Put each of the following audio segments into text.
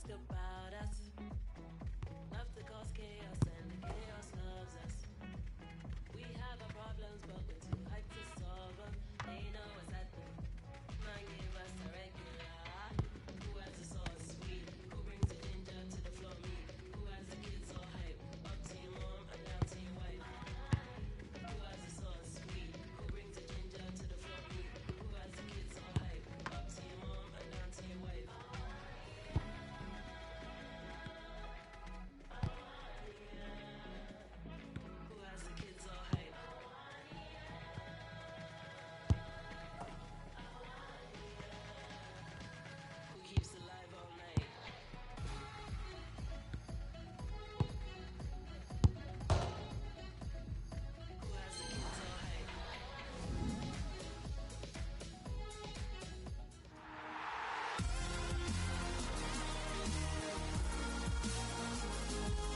about us. Love to cause chaos and the chaos loves us. We have our problems, but we're too hyped to solve them. They know us at the man give us a regular. Who has the sauce sweet? Who brings the ginger to the floor meat? Who has the kids all hype? Up to your mom and down to your wife. Who has the sauce sweet? Who brings the ginger to the floor meat? Who has the kids all hype? Up to your mom and down to your wife. Who has the kids all hype? Who keeps alive all night? Who has the kids all hype?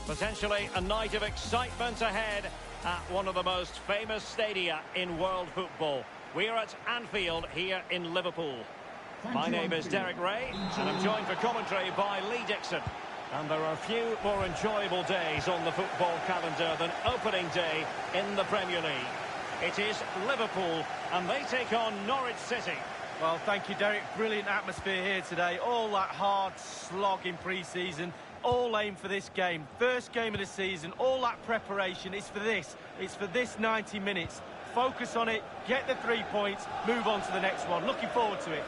Potentially a night of excitement ahead at one of the most famous stadia in world football. We're at Anfield here in Liverpool. My name is Derek Ray, and I'm joined for commentary by Lee Dixon. And there are few more enjoyable days on the football calendar than opening day in the Premier League. It is Liverpool, and they take on Norwich City. Well, thank you, Derek. Brilliant atmosphere here today. All that hard slog in pre-season, all aim for this game. First game of the season, all that preparation is for this. It's for this 90 minutes. Focus on it, get the 3 points, move on to the next one. Looking forward to it.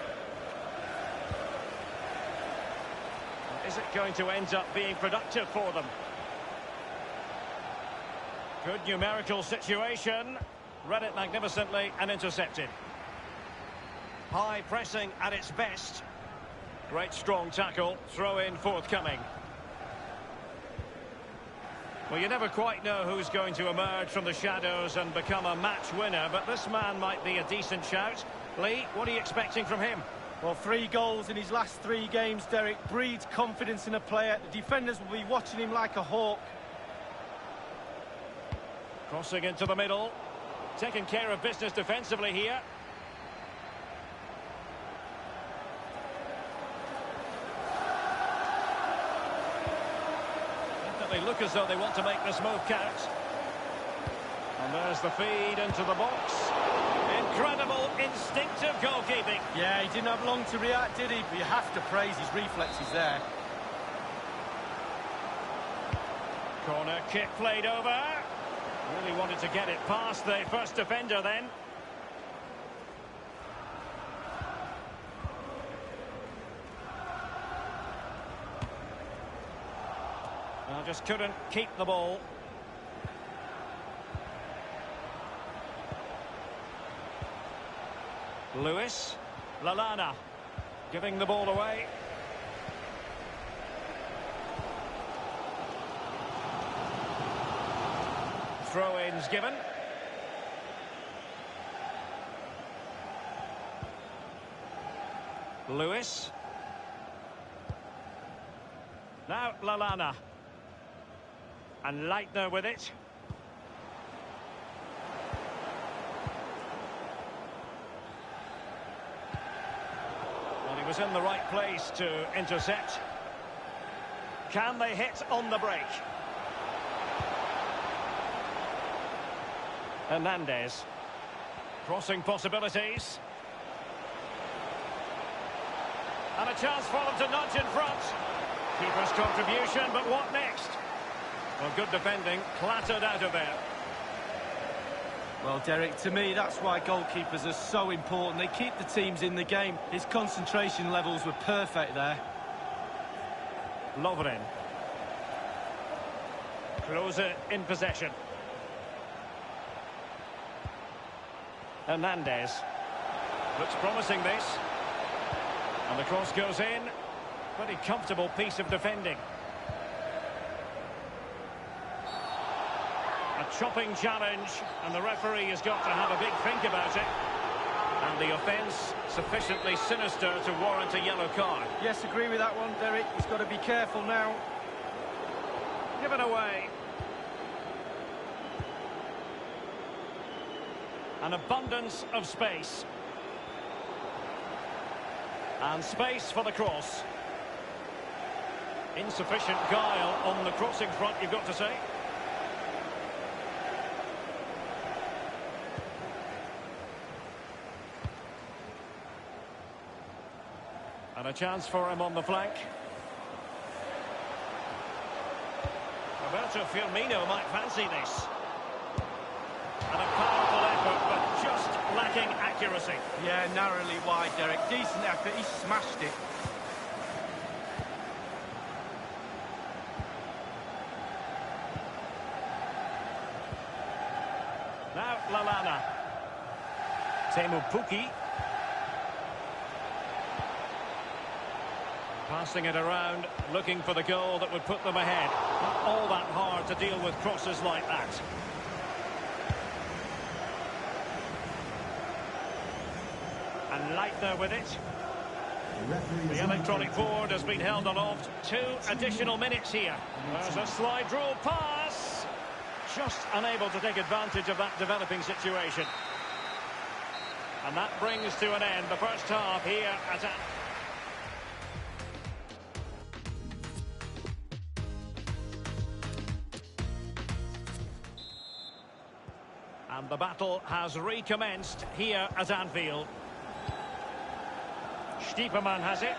Is it going to end up being productive for them? Good numerical situation. Read it magnificently and intercepted. High pressing at its best. Great strong tackle. Throw in forthcoming. Well, you never quite know who's going to emerge from the shadows and become a match winner, but this man might be a decent shout. Lee, what are you expecting from him? Well, 3 goals in his last 3 games, Derek. Breeds confidence in a player. The defenders will be watching him like a hawk. Crossing into the middle. Taking care of business defensively here. Definitely look as though they want to make this move count. And there's the feed into the box. Incredible instinctive goalkeeping. Yeah, he didn't have long to react, did he? But you have to praise his reflexes there. Corner kick played over. Really wanted to get it past the first defender then. Just couldn't keep the ball. Lewis. Lallana. Giving the ball away. Throw-ins given. Lewis. Now Lallana. And Leitner with it. Well, he was in the right place to intercept. Can they hit on the break? Hernandez. Crossing possibilities. And a chance for them to nudge in front. Keeper's contribution, but what next? Well, good defending, clattered out of there. Well, Derek, to me, that's why goalkeepers are so important. They keep the teams in the game. His concentration levels were perfect there. Lovren. Klose in possession. Hernandez. Looks promising, this. And the cross goes in. Pretty comfortable piece of defending. A chopping challenge, and the referee has got to have a big think about it. And the offence sufficiently sinister to warrant a yellow card. Yes, agree with that one, Derek. He's got to be careful now. Given away. An abundance of space. And space for the cross. Insufficient guile on the crossing front, you've got to say. And a chance for him on the flank. Roberto Firmino might fancy this. And a powerful effort, but just lacking accuracy. Yeah, narrowly wide, Derek. Decent effort, he smashed it. Now Lallana. Teemu Pukki. Passing it around, looking for the goal that would put them ahead. Not all that hard to deal with crosses like that. And Leitner with it. The electronic board has been held aloft. 2 additional minutes here. There's a slide rule pass. Just unable to take advantage of that developing situation. And that brings to an end the first half here at And the battle has recommenced here at Anfield. Stiepermann has it.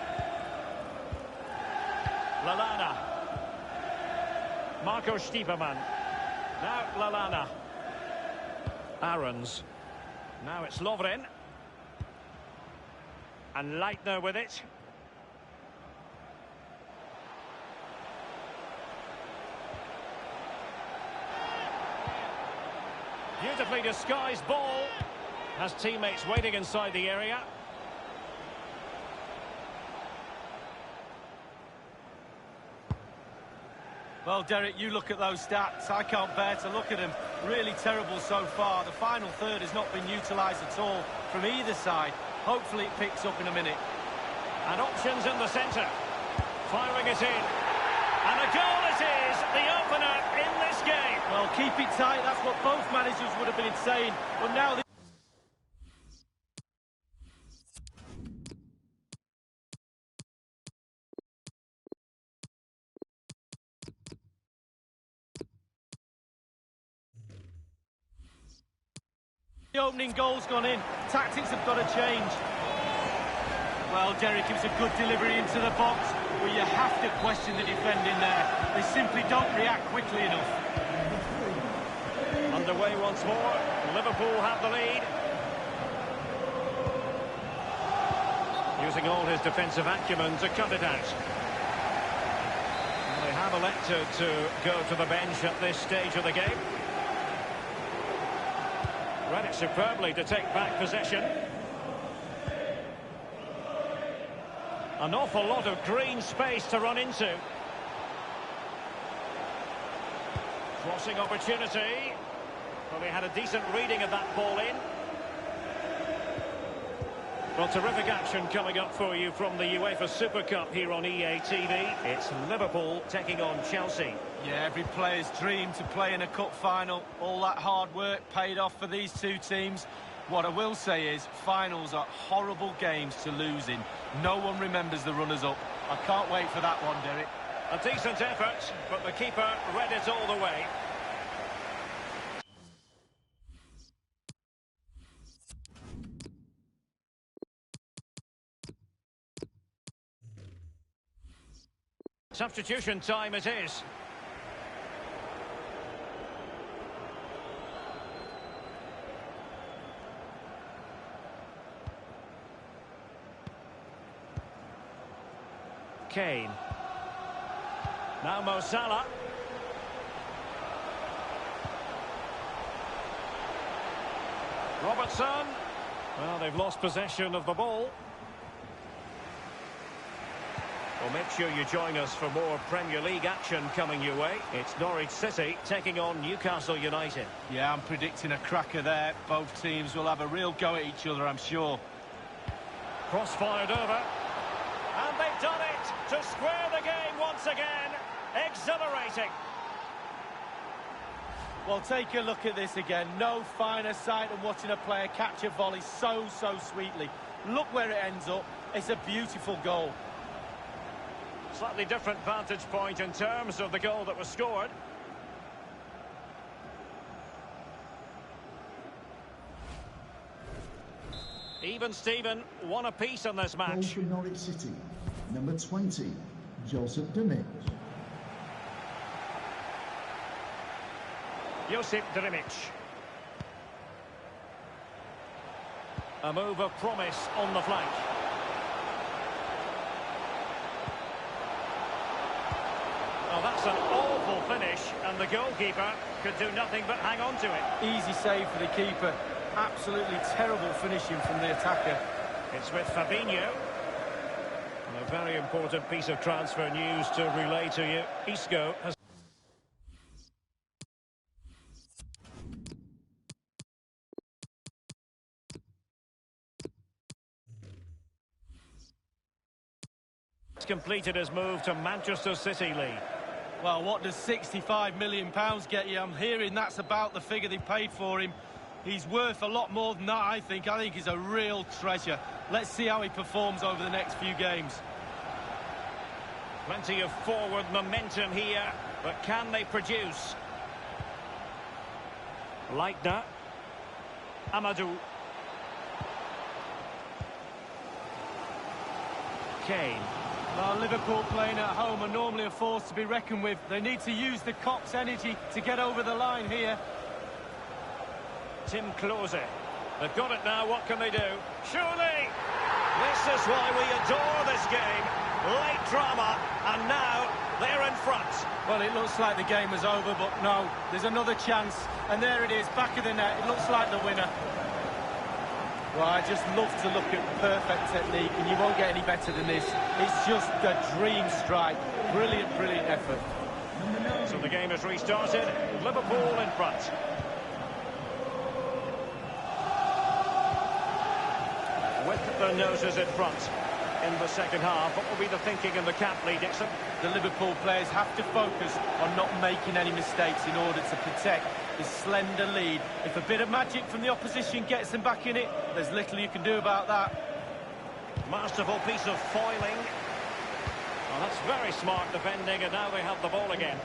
Lallana. Marco Stiepermann. Now Lallana. Aarons. Now it's Lovren. And Leitner with it. Beautifully disguised ball. Has teammates waiting inside the area. Well, Derek, you look at those stats. I can't bear to look at them. Really terrible so far. The final third has not been utilised at all from either side. Hopefully it picks up in a minute. And options in the centre. Firing it in. And a goal it is, the opener in this game. Well, keep it tight. That's what both managers would have been saying. But now... The opening goal's gone in. Tactics have got to change. Well, Derek, it was a good delivery into the box, but you have to question the defending there. They simply don't react quickly enough. Underway once more. Liverpool have the lead. Using all his defensive acumen to cut it out. Well, they have elected to go to the bench at this stage of the game. Read it superbly to take back possession. An awful lot of green space to run into. Crossing opportunity. Well, they had a decent reading of that ball in. Well, terrific action coming up for you from the UEFA Super Cup here on EA TV. It's Liverpool taking on Chelsea. Yeah, every player's dream to play in a cup final. All that hard work paid off for these two teams. What I will say is, finals are horrible games to lose in. No one remembers the runners-up. I can't wait for that one, Derek. A decent effort, but the keeper read it all the way. Substitution time it is. Kane. Now Mo Salah. Robertson. Well, they've lost possession of the ball. Well, make sure you join us for more Premier League action coming your way. It's Norwich City taking on Newcastle United. Yeah, I'm predicting a cracker there. Both teams will have a real go at each other, I'm sure. Cross fired over. And they've done it to square the game once again. Exhilarating. Well, take a look at this again. No finer sight than watching a player catch a volley so sweetly. Look where it ends up. It's a beautiful goal. Slightly different vantage point in terms of the goal that was scored. Even Steven, one apiece on this Goal match. for Norwich City, number 20, Joseph Dimic. Josip Drimic. A move of promise on the flank. Oh, that's an awful finish, and the goalkeeper could do nothing but hang on to it. Easy save for the keeper. Absolutely terrible finishing from the attacker. It's with Fabinho. And a very important piece of transfer news to relay to you. Isco has... completed his move to Manchester City league. Well, what does £65 million get you? I'm hearing that's about the figure they paid for him. He's worth a lot more than that, I think. I think he's a real treasure. Let's see how he performs over the next few games. Plenty of forward momentum here, but can they produce? Leitner. Amadou. Kane. Well, Liverpool playing at home are normally a force to be reckoned with. They need to use the Kop's energy to get over the line here. Tim Klose. They've got it now, what can they do? Surely! This is why we adore this game. Late drama, and now they're in front. Well, it looks like the game is over, but no, there's another chance. And there it is, back of the net. It looks like the winner. Well, I just love to look at perfect technique, and you won't get any better than this. It's just a dream strike. Brilliant, brilliant effort. So the game has restarted. Liverpool in front. With the noses in front in the second half, what will be the thinking in the camp, Lee Dixon? The Liverpool players have to focus on not making any mistakes in order to protect this slender lead. If a bit of magic from the opposition gets them back in it, there's little you can do about that. Masterful piece of foiling. Well, that's very smart defending, and now they have the ball again.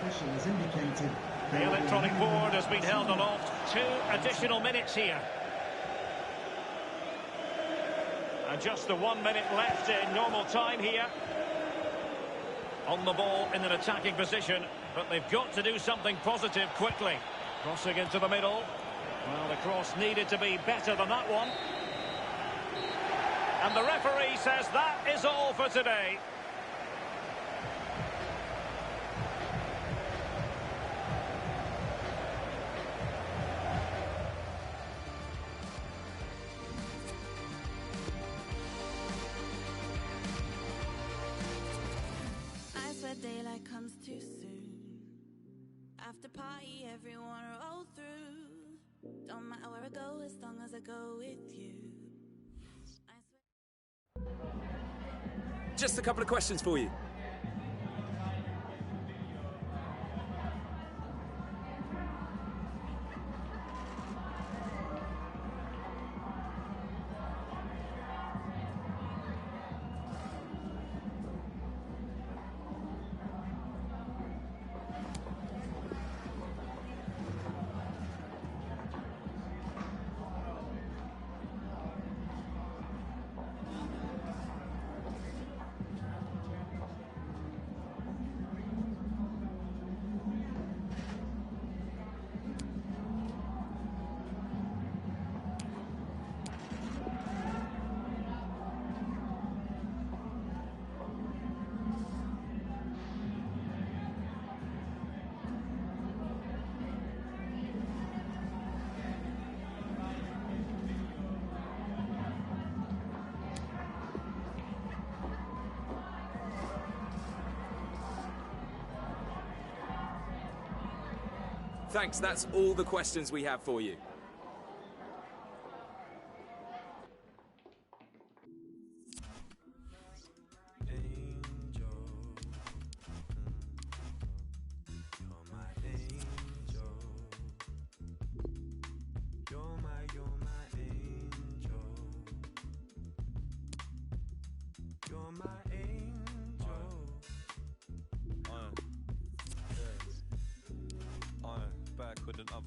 The electronic board has been held aloft. 2 additional minutes here. And just the 1 minute left in normal time here. On the ball in an attacking position, but they've got to do something positive quickly. Crossing into the middle. Well, the cross needed to be better than that one. And the referee says that is all for today. I swear daylight comes too soon. After party, everyone roll through. Don't matter where I go, as long as I go with you. Just a couple of questions for you. Thanks, that's all the questions we have for you.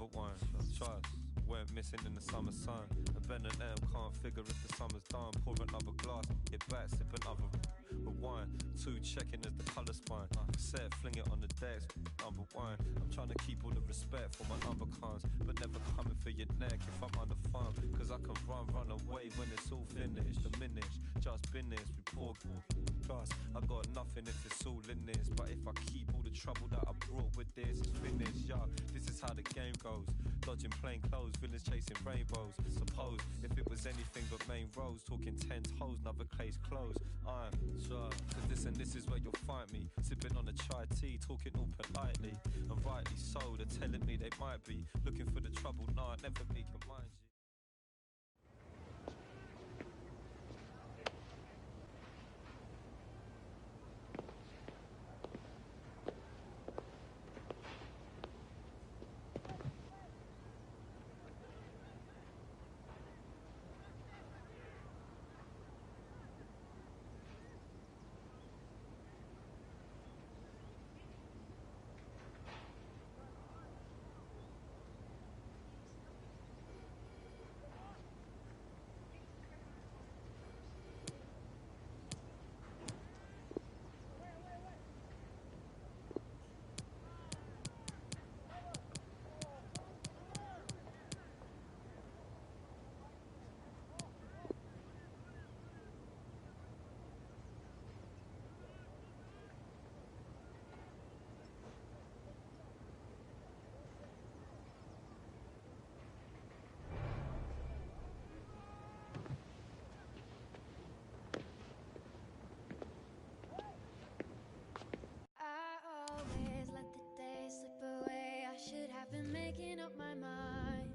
Number one, trust. Went missing in the summer sun. And Ben and M can't figure if the summer's done. Pour another glass, get back, sip another. Rewind, two checking as the colour spine. Set, fling it on the decks, number one. I'm trying to keep all the respect for my other cons, but never coming for your neck if I'm under fun. Cause I can run away when it's all finished. Diminished, just business, report. Plus, I got nothing if it's all in this. But if I keep all the trouble that I brought with this, it's finished, yo. This is how the game goes. Dodging plain clothes, villains chasing rainbows. Suppose if it was anything but main roads, talking 10 toes, another case closed. I'm sure, cause this is where you'll find me. Sipping on a chai tea, talking all politely. And rightly so, they're telling me they might be looking for the trouble. Nah, never me can mind you. Making up my mind.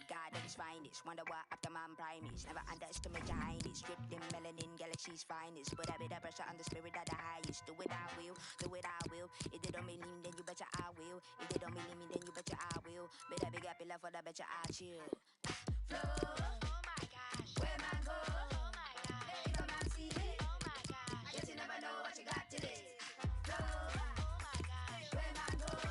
God at his finest, wonder why after man prime is. Never underestimate your highness. Stripped in melanin, galaxy's finest. Put a bit of pressure on the spirit of the highest. Do it, I will. Do it, I will. If they don't believe me, then you betcha I will. If they don't believe me, then you betcha I will. Better big happy love for the betcha I chill. Flow. Oh my gosh. Where man go? Oh my gosh. Hey, come and see me. Oh my gosh. Guess you never know what you got today. Flow. Oh my gosh. Where man go?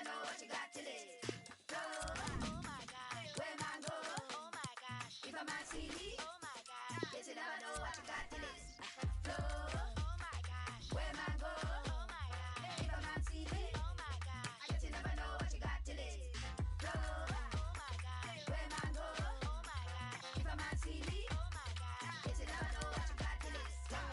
know what you got till it's flow. Oh my gosh. Where man go? Oh my gosh. If a man see me, oh my gosh. Guess you never know what you got till it's flow. Oh my gosh. Where man go? Oh my gosh. If a man see me, oh my gosh. Guess you never know what you got till it's flow. Oh my gosh. Where man go? Oh my gosh. If a man see me, oh my gosh. Guess you never know what you got till it's flow.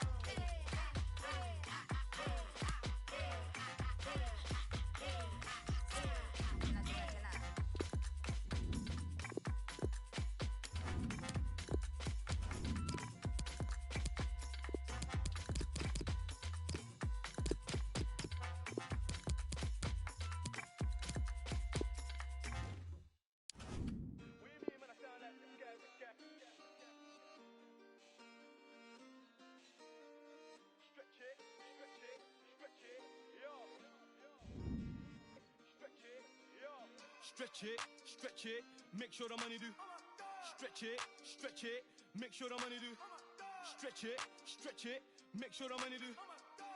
Stretch it, make sure the money do. Stretch it, make sure the money do. Stretch it, make sure the money do.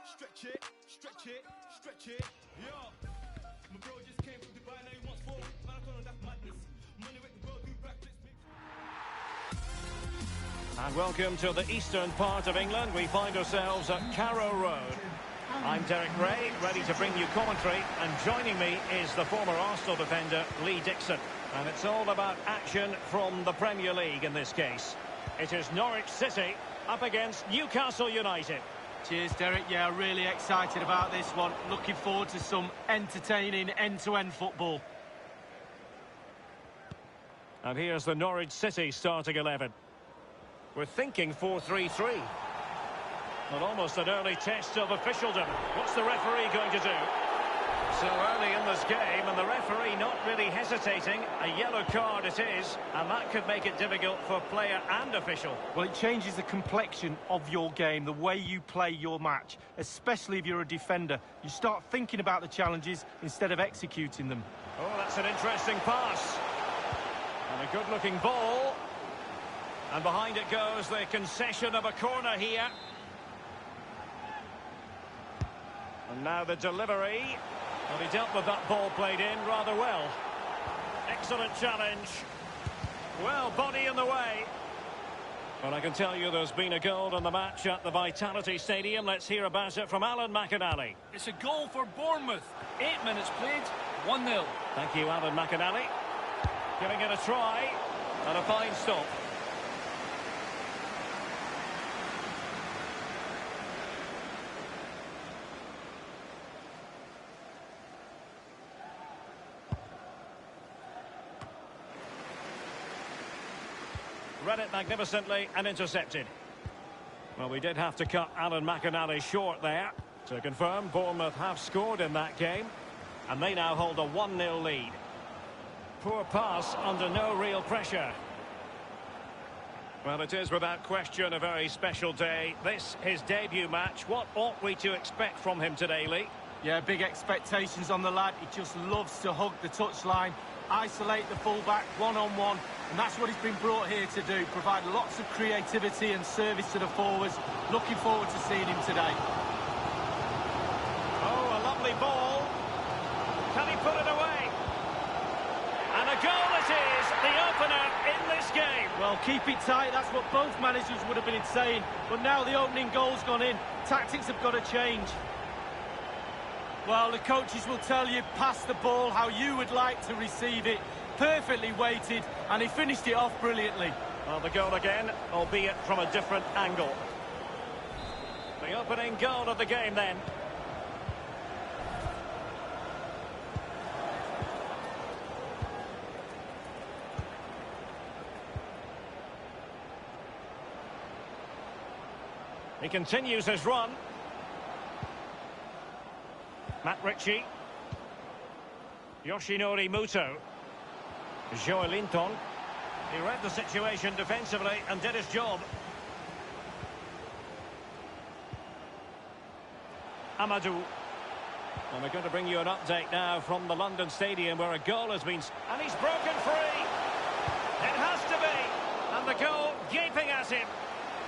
Stretch it, yo. My bro just came from Dubai, now he wants 4 weeks marathon and that's madness. Money with the world, do backflips. And welcome to the eastern part of England. We find ourselves at Carrow Road. I'm Derek Ray, ready to bring you commentary, and joining me is the former Arsenal defender, Lee Dixon. And it's all about action from the Premier League in this case. It is Norwich City up against Newcastle United. Cheers, Derek. Yeah, really excited about this one. Looking forward to some entertaining end-to-end football. And here's the Norwich City starting 11. We're thinking 4-3-3. But almost an early test of officialdom. What's the referee going to do? So early in this game, and the referee not really hesitating. A yellow card it is, and that could make it difficult for player and official. Well, it changes the complexion of your game, the way you play your match, especially if you're a defender. You start thinking about the challenges instead of executing them. Oh, that's an interesting pass. And a good-looking ball. And behind it goes the concession of a corner here. And now the delivery. Well, he dealt with that ball played in rather well. Excellent challenge. Well, body in the way. Well, I can tell you there's been a goal in the match at the Vitality Stadium. Let's hear about it from Alan McInally. It's a goal for Bournemouth. 8 minutes played, 1-0. Thank you, Alan McInally. Giving it a try. And a fine stop. Read it magnificently and intercepted. Well, we did have to cut Alan McInally short there. To confirm, Bournemouth have scored in that game, and they now hold a 1-0 lead. Poor pass under no real pressure. Well, it is without question a very special day. This, his debut match. What ought we to expect from him today, Lee? Yeah, big expectations on the lad. He just loves to hug the touchline, isolate the fullback one-on-one, and that's what he's been brought here to do, provide lots of creativity and service to the forwards. Looking forward to seeing him today. Oh, a lovely ball. Can he put it away? And a goal it is, the opener in this game. Well, keep it tight, that's what both managers would have been saying, but now the opening goal's gone in. Tactics have got to change. Well, the coaches will tell you, pass the ball how you would like to receive it. Perfectly weighted, and he finished it off brilliantly. Well, the goal again, albeit from a different angle. The opening goal of the game then. He continues his run. Matt Ritchie. Yoshinori Muto. Joe Linton. He read the situation defensively and did his job. Amadou. And we're going to bring you an update now from the London Stadium where a goal has been... And he's broken free! It has to be! And the goal gaping at him.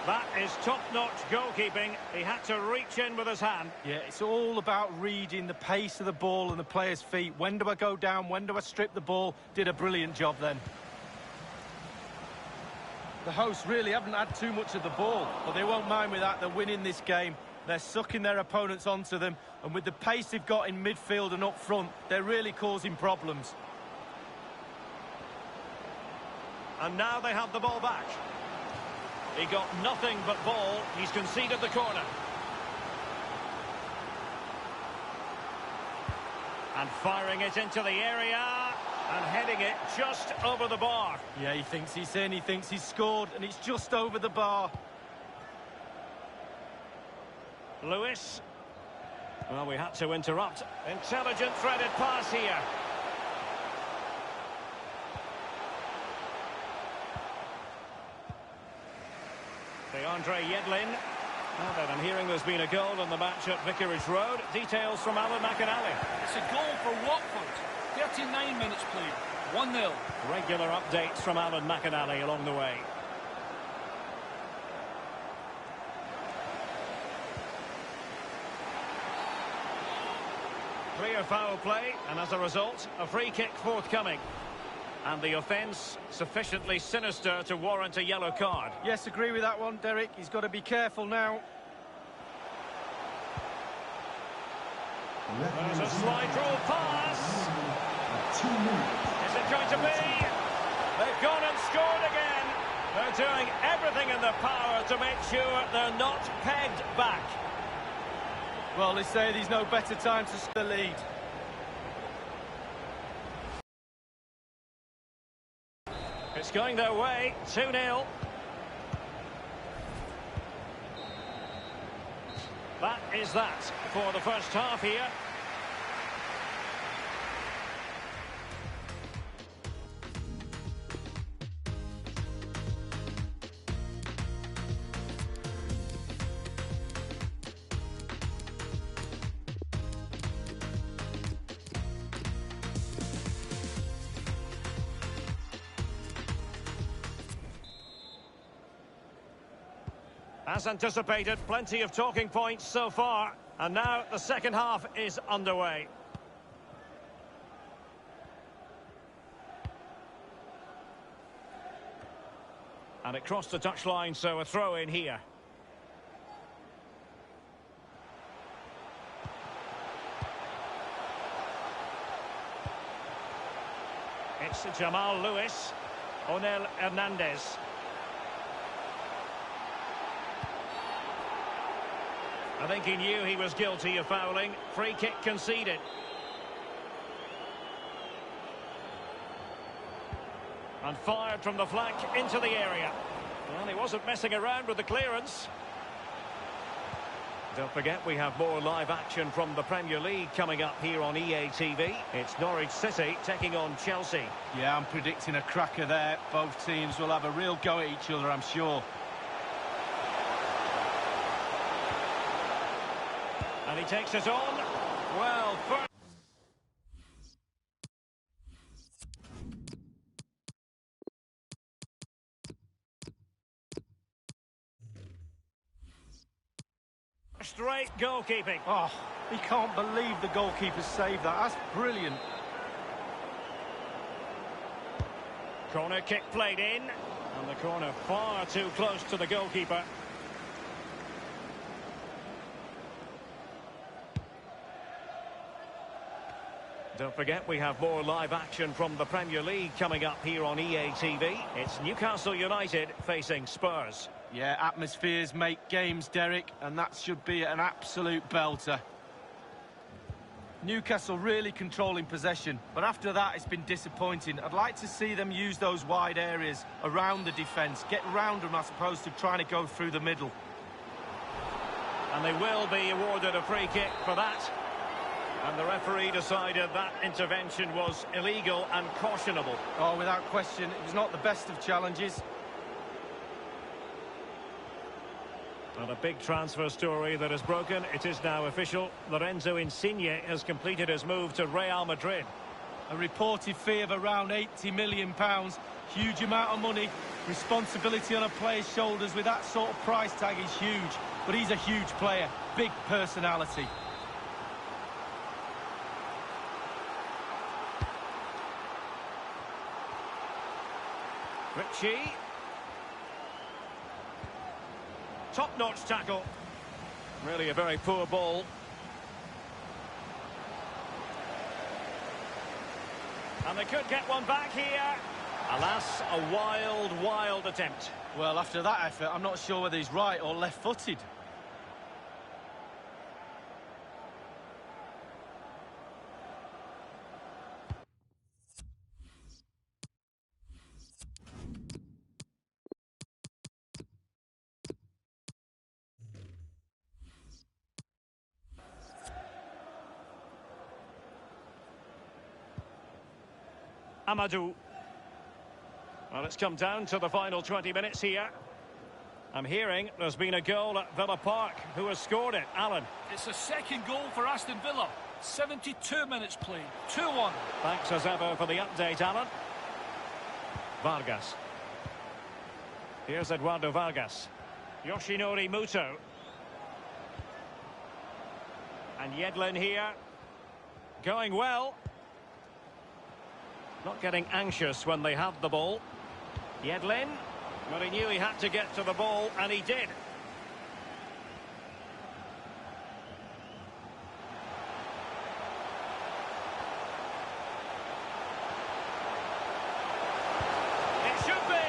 That is top-notch goalkeeping. He had to reach in with his hand. Yeah, it's all about reading the pace of the ball and the player's feet. When do I go down? When do I strip the ball? Did a brilliant job then. The hosts really haven't had too much of the ball, but they won't mind with that. They're winning this game. They're sucking their opponents onto them, and with the pace they've got in midfield and up front, they're really causing problems. And now they have the ball back. He got nothing but ball. He's conceded the corner. And firing it into the area and heading it just over the bar. Yeah, he thinks he's in, he thinks he's scored, and it's just over the bar. Lewis. Well, we had to interrupt. Intelligent threaded pass here. Andre Yedlin. Now then, I'm hearing there's been a goal in the match at Vicarage Road. Details from Alan McAnally. It's a goal for Watford. 39 minutes played. 1-0. Regular updates from Alan McAnally along the way. Clear foul play, and as a result, a free kick forthcoming. And the offence sufficiently sinister to warrant a yellow card. Yes, agree with that one, Derek. He's got to be careful now. There's a slide rule pass. 2 minutes. Is it going to be? They've gone and scored again. They're doing everything in their power to make sure they're not pegged back. Well, they say there's no better time to the lead. It's going their way, 2-0. That is that for the first half here. As anticipated, plenty of talking points so far, and now the second half is underway. And it crossed the touchline, so a throw in here. It's Jamal Lewis, Onel Hernandez. I think he knew he was guilty of fouling. Free kick conceded. And fired from the flank into the area. Well, he wasn't messing around with the clearance. Don't forget, we have more live action from the Premier League coming up here on EA TV. It's Norwich City taking on Chelsea. Yeah, I'm predicting a cracker there. Both teams will have a real go at each other, I'm sure. And he takes it on. Well, straight goalkeeping. Oh, he can't believe the goalkeeper saved that. That's brilliant. Corner kick played in. And the corner far too close to the goalkeeper. Don't forget, we have more live action from the Premier League coming up here on EA TV. It's Newcastle United facing Spurs. Yeah, atmospheres make games, Derek, and that should be an absolute belter. Newcastle really controlling possession, but after that it's been disappointing. I'd like to see them use those wide areas around the defence, get round them as opposed to trying to go through the middle. And they will be awarded a free kick for that. And the referee decided that intervention was illegal and cautionable. Oh, without question, it was not the best of challenges. And a big transfer story that has broken. It is now official. Lorenzo Insigne has completed his move to Real Madrid. A reported fee of around £80 million. Huge amount of money. Responsibility on a player's shoulders with that sort of price tag is huge, but he's a huge player, big personality. Ritchie. Top-notch tackle. Really a very poor ball. And they could get one back here. Alas, a wild, wild attempt. Well, after that effort, I'm not sure whether he's right or left-footed. Amadou. Well, it's come down to the final 20 minutes here. I'm hearing there's been a goal at Villa Park. Who has scored it? Alan. It's a second goal for Aston Villa. 72 minutes played. 2-1. Thanks as ever for the update, Alan. Vargas. Here's Eduardo Vargas. Yoshinori Muto. And Yedlin here. Going well. Not getting anxious when they have the ball. Yedlin. Well, he knew he had to get to the ball, and he did. It should be.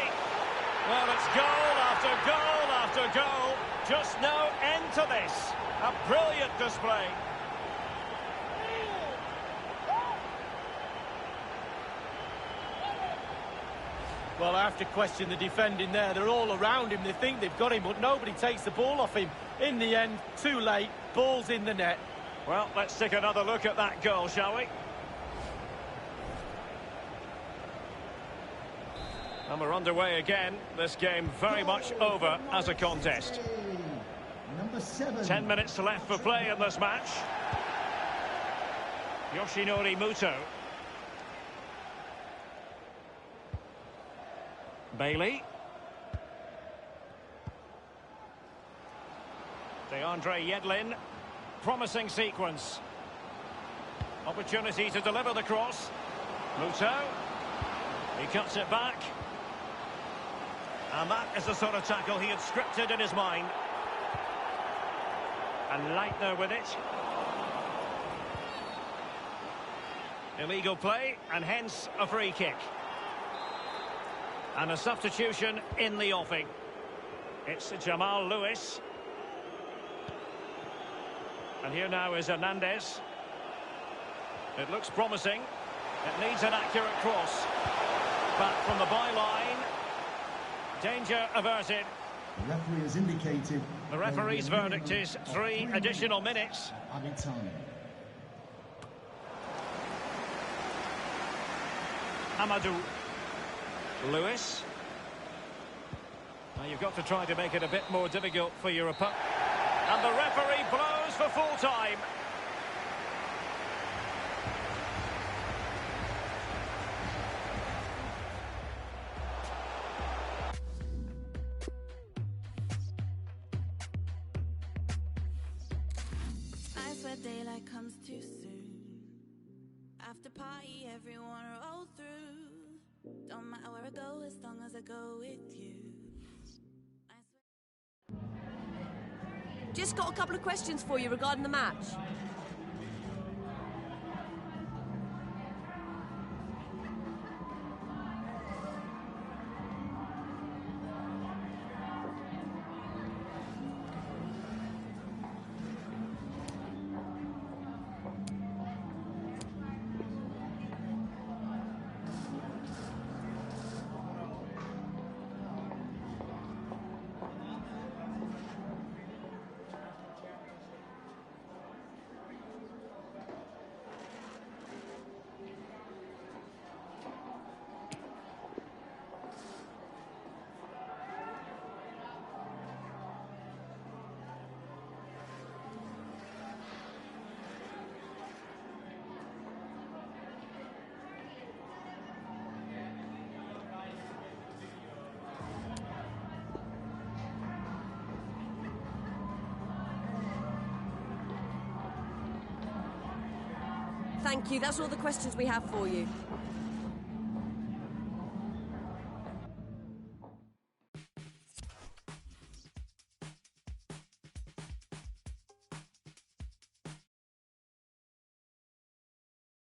Well, it's goal after goal after goal. Just no end to this. A brilliant display. Well, I have to question the defending there. They're all around him. They think they've got him, but nobody takes the ball off him. In the end, too late. Ball's in the net. Well, let's take another look at that goal, shall we? And we're underway again. This game very much over as a contest. Number 7. 10 minutes left for play in this match. Yoshinori Muto. Bailey. DeAndre Yedlin. Promising sequence. Opportunity to deliver the cross. Muto. He cuts it back. And that is the sort of tackle he had scripted in his mind. And Leitner with it. Illegal play, and hence a free kick. And a substitution in the offing. It's Jamal Lewis. And here now is Hernandez. It looks promising. It needs an accurate cross. Back from the byline. Danger averted. The referee has indicated... The referee's verdict is 3 additional minutes. Added time. Amadou. Lewis. Now you've got to try to make it a bit more difficult for your opponent. And the referee blows for full time. I swear daylight comes too soon. After party, everyone roll through. Don't matter where I go, as long as I go with you. Just got a couple of questions for you regarding the match. Thank you. That's all the questions we have for you.